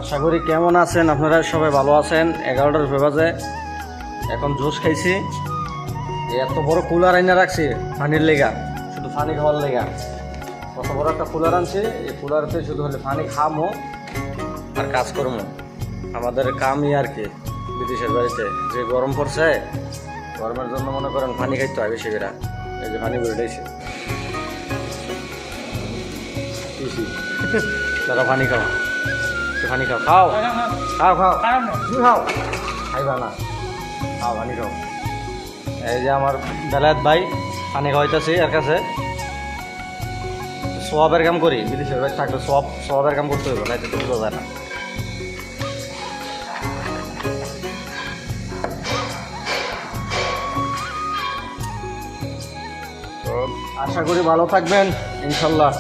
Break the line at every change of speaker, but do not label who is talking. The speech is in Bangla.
আশা করি কেমন আছেন আপনারা, সবাই ভালো আছেন। 11টার উপরে বাজে, এখন জুস খাইছি। এত বড় কুলার আইনা রাখছি পানির লেগা, শুধু পানি খাওয়ার লেগা। কত বড় একটা কুলার আনছি, এই কুলারতে শুধু হলে পানি খামো আর কাজ করবো। আমাদের কামই আর কি, বিদেশের বাড়িতে যে গরম পড়ছে, গরমের জন্য মনে করেন পানি খাইতে হয় বেশি করে। এই যে পানি করে দিয়েছি, দাদা পানি খাও, পানি খাও, খাও খাও খাও তুমি খাও, খাইবা না, খাও পানি খাও। এই যে আমার বেলায়েত ভাই পানি খাওয়াইতেছি এর কাছে। সোয়াবের কাম করি, বিদেশের বাড়ি থাকলে সোয়াবের কাম করতে হইব, নাইতে তো বোঝা যায় না। তো আশা করি ভালো থাকবেন ইনশাল্লাহ।